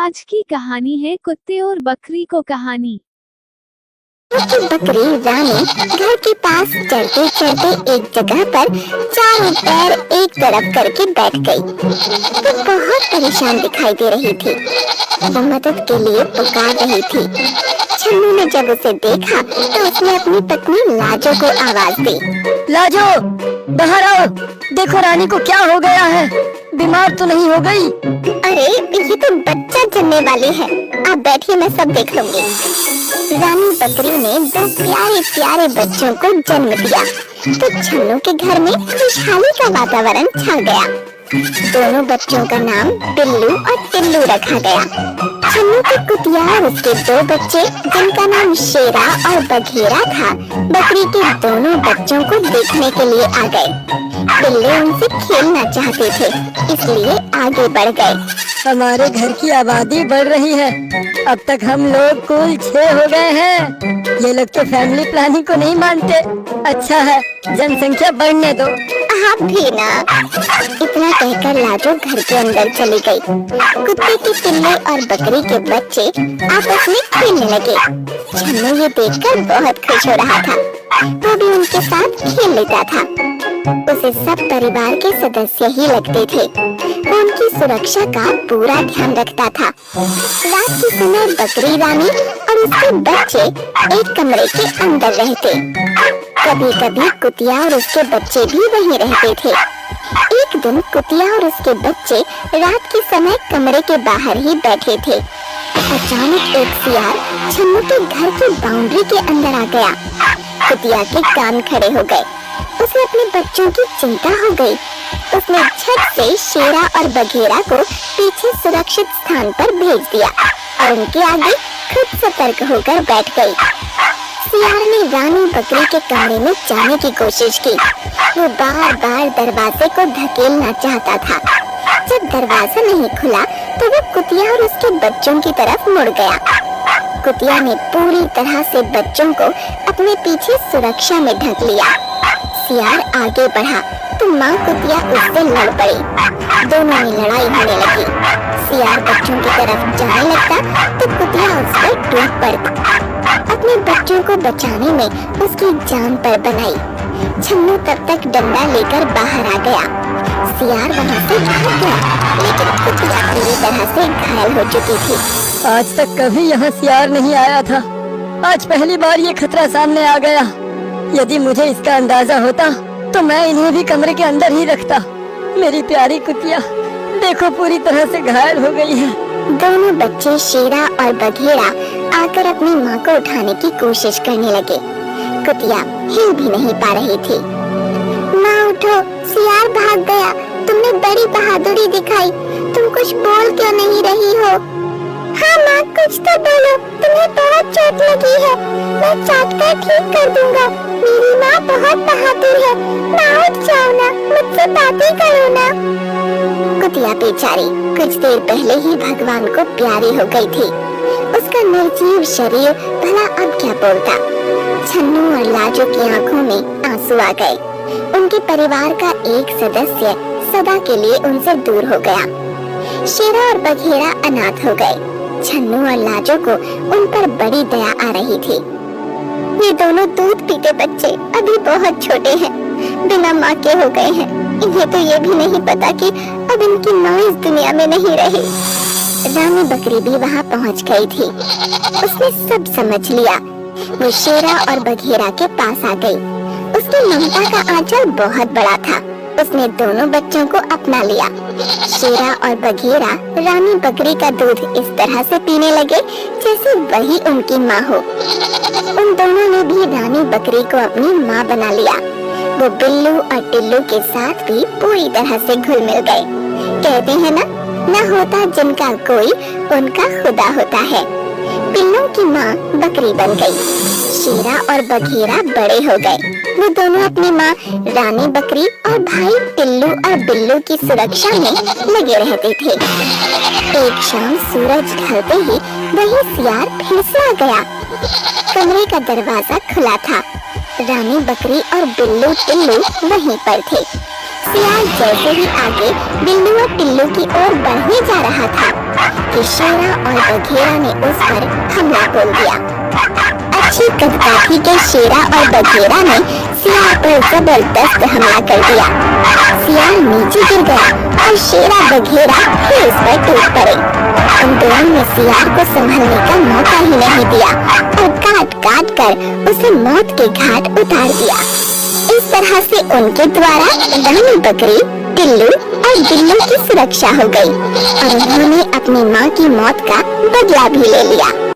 आज की कहानी है कुत्ते और बकरी को कहानी। बकरी रानी घर के पास चलते चलते एक जगह पर चारों पैर एक तरफ करके बैठ गई। वो बहुत परेशान दिखाई दे रही थी। वो मदद के लिए पुकार रही थी। छन्नू ने जब उसे देखा तो उसने अपनी पत्नी लाजो को आवाज दी। लाजो, बाहर आओ। देखो रानी को क्या हो गया है, बीमार तो नहीं हो गई? अरे ये तो बच्चा जन्मने वाली है, आप बैठिए, मैं सब देख लूंगी। रानी बकरी ने दो प्यारे प्यारे बच्चों को जन्म दिया तो छन्नू के घर में खुशहाली का वातावरण छा गया। दोनों बच्चों का नाम बिल्लू और टिल्लू रखा गया। छन्नू के कुतिया और उसके दो बच्चे जिनका नाम शेरा और बघेरा था, बकरी के दोनों बच्चों को देखने के लिए आ गए। बिल्ले उनसे खेलना चाहते थे, इसलिए आगे बढ़ गए। हमारे घर की आबादी बढ़ रही है, अब तक हम लोग कुल 6 हो गए हैं। ये लोग तो फैमिली प्लानिंग को नहीं मानते। अच्छा है, जनसंख्या बढ़ने दो। आप भी ना। इतना कहकर लाजो घर के अंदर चली गई। कुत्ते की पिल्ली और बकरी के बच्चे आपस में खेलने लगे। छन्नू ये देखकर बहुत खुश हो रहा था। वो भी उनके साथ खेल लेता था। उसे सब परिवार के सदस्य ही लगते थे। वो उनकी सुरक्षा का पूरा ध्यान रखता था। रात के समय बकरी रानी और उसके बच्चे एक कमरे के अंदर रहते। कभी कभी कुतिया और उसके बच्चे भी वहीं रहते थे। एक दिन कुतिया और उसके बच्चे रात के समय कमरे के बाहर ही बैठे थे। अचानक एक सियार छन्नू के घर की बाउंड्री के अंदर आ गया। कुतिया के कान खड़े हो गए। उसे अपने बच्चों की चिंता हो गई। उसने झट से शेरा और बघेरा को पीछे सुरक्षित स्थान पर भेज दिया और उनके आगे खुद सतर्क होकर बैठ गई। सियार ने रानी बकरी के कमरे में जाने की कोशिश की। वो बार बार दरवाजे को धकेलना चाहता था। जब दरवाजा नहीं खुला तो वो कुतिया और उसके बच्चों की तरफ मुड़ गया। कुतिया ने पूरी तरह से बच्चों को अपने पीछे सुरक्षा में ढक लिया। सियार आगे बढ़ा तो माँ कुतिया उससे लड़ पड़ी। दोनों में लड़ाई होने लगी। सियार बच्चों की तरफ जाने लगता तो कुतिया उस पर टूट पड़ता। अपने बच्चों को बचाने में उसकी जान पर बनाई। छन्नू तब तक डंडा लेकर बाहर आ गया। सियार वहाँ से भाग गया, लेकिन कुतिया पूरी तरह से घायल हो चुकी थी। आज तक कभी यहाँ सियार नहीं आया था, आज पहली बार ये खतरा सामने आ गया। यदि मुझे इसका अंदाजा होता तो मैं इन्हें भी कमरे के अंदर ही रखता। मेरी प्यारी कुतिया देखो पूरी तरह से घायल हो गई है। दोनों बच्चे शेरा और बघेरा आकर अपनी माँ को उठाने की कोशिश करने लगे। कुतिया हिल भी नहीं पा रही थी। माँ उठो, सियार भाग गया। तुमने बड़ी बहादुरी दिखाई। तुम कुछ बोल क्यों नहीं रही हो? हाँ माँ, कुछ तो बोलो, तुम्हें बहुत चोट लगी है। मैं चाटकर ठीक कर दूंगा। मेरी माँ बहुत बहादुर है। माँ उठ जाओ ना, मुझसे बातें करो ना। कुतिया बेचारी कुछ देर पहले ही भगवान को प्यारी हो गई थी। उसका निर्जीव शरीर भला अब क्या बोलता। छन्नू और लाजो की आंखों में आंसू आ गए। उनके परिवार का एक सदस्य सदा के लिए उनसे दूर हो गया। शेरा और बघेरा अनाथ हो गए। छन्नू और लाजो को उन पर बड़ी दया आ रही थी। ये दोनों दूध पीते बच्चे अभी बहुत छोटे हैं, बिना माँ के हो गए हैं। इन्हें तो ये भी नहीं पता कि अब इनकी माँ इस दुनिया में नहीं रही। रानी बकरी भी वहाँ पहुँच गई थी। उसने सब समझ लिया। वो शेरा और बघेरा के पास आ गई। उसकी ममता का आंचल बहुत बड़ा था। उसने दोनों बच्चों को अपना लिया। शेरा और बघेरा रानी बकरी का दूध इस तरह से पीने लगे जैसे वही उनकी माँ हो। उन दोनों ने भी रानी बकरी को अपनी माँ बना लिया। वो बिल्लू और टिल्लू के साथ भी पूरी तरह से घुल मिल गए। कहते हैं ना होता जिनका कोई उनका खुदा होता है। पिल्लों की माँ बकरी बन गई। शेरा और बघेरा बड़े हो गए। वो दोनों अपनी माँ रानी बकरी और भाई टिल्लू और बिल्लू की सुरक्षा में लगे रहते थे। एक शाम सूरज ढलते ही वही सियार फिर से आ गया। कमरे का दरवाजा खुला था। रानी बकरी और बिल्लू टिल्लू वहीं पर थे। सियार जैसे ही आगे बिल्लू और टिल्लू की ओर बढ़ने जा रहा था कि शेरा और बघेरा ने उस पर हमला बोल दिया। अच्छी कदकाठी के शेरा और बघेरा ने सियार पर जबरदस्त हमला कर दिया। सियार नीचे गिर गया और शेरा बघेरा फिर उस पर टूट पड़े। उन दोनों ने सियार को संभलने का मौका ही नहीं दिया और काट काट कर उसे मौत के घाट उतार दिया। इस तरह से उनके द्वारा रानी बकरी, टिल्लू और बिल्लू की सुरक्षा हो गई और उन्होंने अपनी माँ की मौत का बदला भी ले लिया।